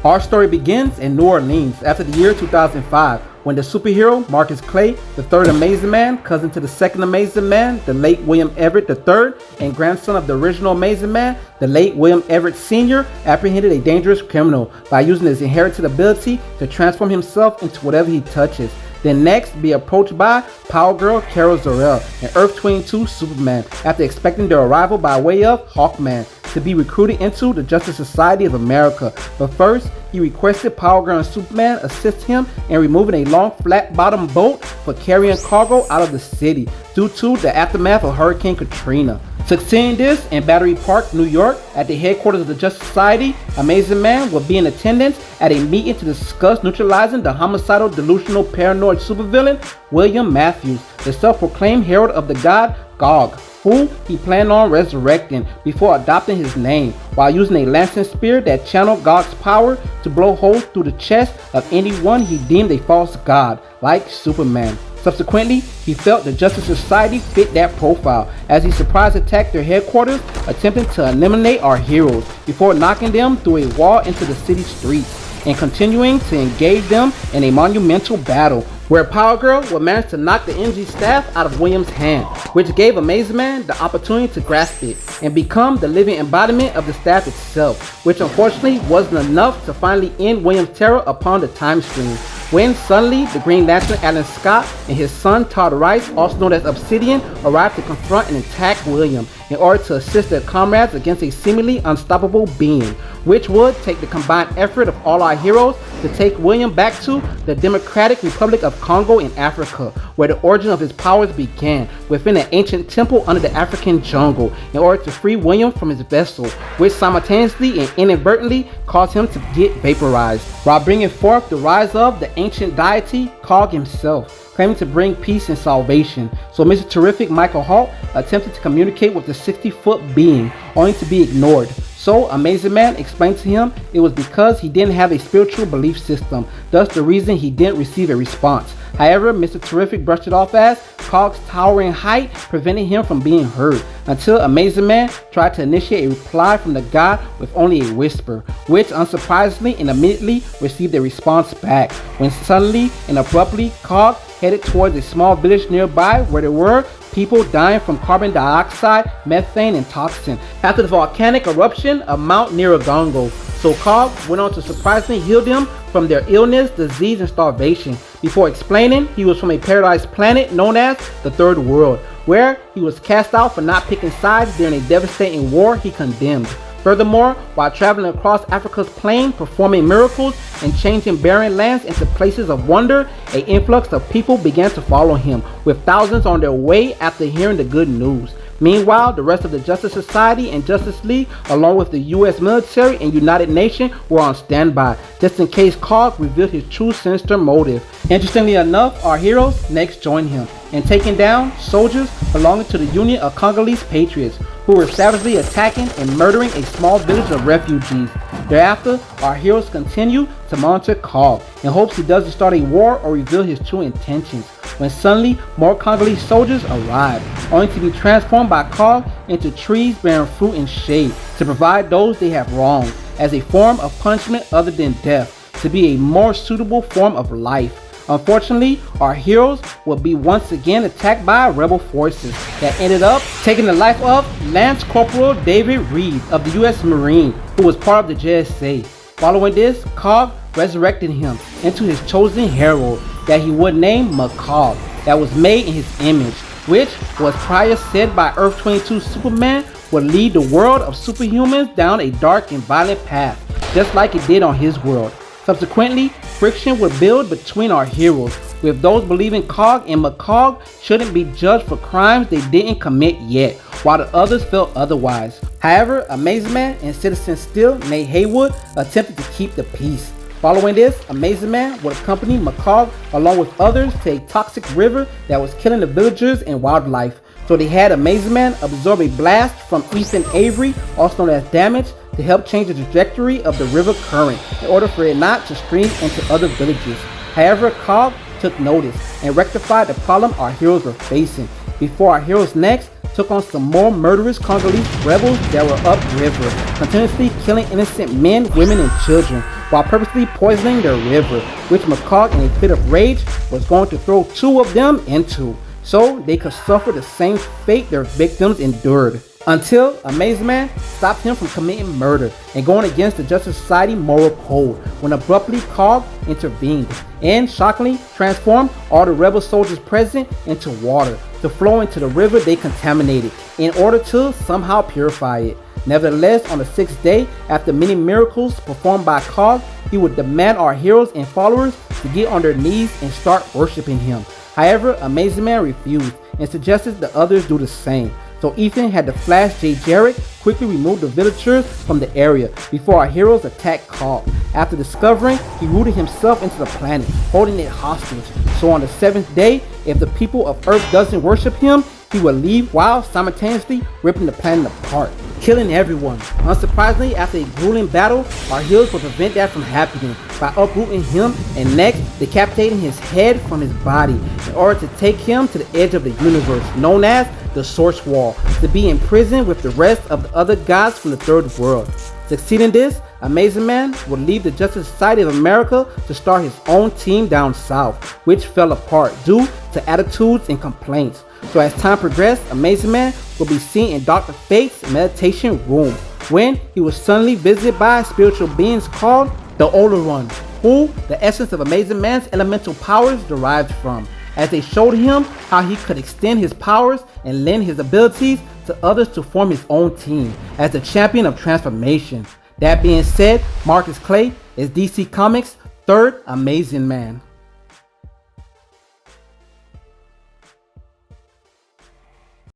Our story begins in New Orleans after the year 2005, when the superhero Markus Clay, the third Amazing-Man, cousin to the second Amazing-Man, the late William Everett III, and grandson of the original Amazing-Man, the late William Everett Sr., apprehended a dangerous criminal by using his inherited ability to transform himself into whatever he touches. Then next, be approached by Power Girl Kara Zor-El and Earth 22 Superman after expecting their arrival by way of Hawkman to be recruited into the Justice Society of America. But first, he requested Power Girl and Superman assist him in removing a long flat-bottomed boat for carrying cargo out of the city due to the aftermath of Hurricane Katrina. Succeeding this in Battery Park, New York, at the headquarters of the Justice Society, Amazing-Man will be in attendance at a meeting to discuss neutralizing the homicidal, delusional, paranoid supervillain William Matthews, the self-proclaimed herald of the god Gog, who he planned on resurrecting before adopting his name, while using a lancing spear that channeled Gog's power to blow holes through the chest of anyone he deemed a false god, like Superman. Subsequently, he felt the Justice Society fit that profile as he surprise attacked their headquarters, attempting to eliminate our heroes before knocking them through a wall into the city streets and continuing to engage them in a monumental battle where Power Girl would manage to knock the NG staff out of William's hand, which gave Amazing-Man the opportunity to grasp it and become the living embodiment of the staff itself, which unfortunately wasn't enough to finally end William's terror upon the time stream. When suddenly the Green Lantern Alan Scott and his son Todd Rice, also known as Obsidian, arrived to confront and attack William in order to assist their comrades against a seemingly unstoppable being, which would take the combined effort of all our heroes to take William back to the Democratic Republic of Congo in Africa, where the origin of his powers began, within an ancient temple under the African jungle, in order to free William from his vessel, which simultaneously and inadvertently caused him to get vaporized, while bringing forth the rise of the ancient deity Cog himself, claiming to bring peace and salvation. So Mr. Terrific Michael Hart attempted to communicate with the 60-foot being, only to be ignored. So Amazing-Man explained to him it was because he didn't have a spiritual belief system, thus the reason he didn't receive a response. However, Mr. Terrific brushed it off as Cog's towering height preventing him from being heard, until Amazing-Man tried to initiate a reply from the god with only a whisper, which unsurprisingly and immediately received a response back, when suddenly and abruptly Cog headed towards a small village nearby where there were people dying from carbon dioxide, methane, and toxin after the volcanic eruption of Mount Nyiragongo. So Cog went on to surprisingly heal them from their illness, disease, and starvation, before explaining he was from a paradise planet known as the Third World, where he was cast out for not picking sides during a devastating war he condemned. Furthermore, while traveling across Africa's plain, performing miracles and changing barren lands into places of wonder, an influx of people began to follow him, with thousands on their way after hearing the good news. Meanwhile, the rest of the Justice Society and Justice League, along with the US military and United Nations, were on standby, just in case Cog revealed his true sinister motive. Interestingly enough, our heroes next joined him in taking down soldiers belonging to the Union of Congolese Patriots, who were savagely attacking and murdering a small village of refugees. Thereafter, our heroes continue to monitor Cog in hopes he doesn't start a war or reveal his true intentions, when suddenly more Congolese soldiers arrive, only to be transformed by Cog into trees bearing fruit and shade to provide those they have wronged, as a form of punishment other than death, to be a more suitable form of life. Unfortunately, our heroes will be once again attacked by rebel forces that ended up taking the life of Lance Corporal David Reed of the US Marine, who was part of the JSA. Following this, Cog resurrected him into his chosen herald that he would name Macog, that was made in his image, which was prior said by Earth 22 Superman would lead the world of superhumans down a dark and violent path, just like it did on his world. Subsequently, friction would build between our heroes, with those believing Cog and Macog shouldn't be judged for crimes they didn't commit yet, while the others felt otherwise. However, Amazing-Man and Citizen Steel, Nate Haywood, attempted to keep the peace. Following this, Amazing-Man would accompany Macog along with others to a toxic river that was killing the villagers and wildlife. So they had Amazing-Man absorb a blast from Ethan Avery, also known as Damage, to help change the trajectory of the river current in order for it not to stream into other villages. However, Cog took notice and rectified the problem our heroes were facing, before our heroes next took on some more murderous Congolese rebels that were upriver, continuously killing innocent men, women, and children, while purposely poisoning their river, which McCall in a fit of rage was going to throw 2 of them into, so they could suffer the same fate their victims endured. Until Amazing-Man stopped him from committing murder and going against the Justice Society moral code when abruptly Cog intervened and shockingly transformed all the rebel soldiers present into water to flow into the river they contaminated in order to somehow purify it. Nevertheless, on the 6th day, after many miracles performed by Cog, he would demand our heroes and followers to get on their knees and start worshiping him. However, Amazing-Man refused and suggested the others do the same. So Ethan had to flash J. Jarrett quickly remove the villagers from the area before our heroes attacked Cog. After discovering, he rooted himself into the planet, holding it hostage. So on the 7th day, if the people of Earth doesn't worship him, he will leave while simultaneously ripping the planet apart, killing everyone. Unsurprisingly, after a grueling battle, our heroes will prevent that from happening by uprooting him and next decapitating his head from his body in order to take him to the edge of the universe, known as the Source Wall, to be imprisoned with the rest of the other gods from the third world. Succeeding this, Amazing-Man would leave the Justice Society of America to start his own team down south, which fell apart due to attitudes and complaints. So as time progressed, Amazing-Man will be seen in Dr. Fate's meditation room when he was suddenly visited by spiritual beings called the Older One, who the essence of Amazing-Man's elemental powers derived from, as they showed him how he could extend his powers and lend his abilities to others to form his own team as the champion of transformation. That being said, Markus Clay is DC Comics' third Amazing-Man.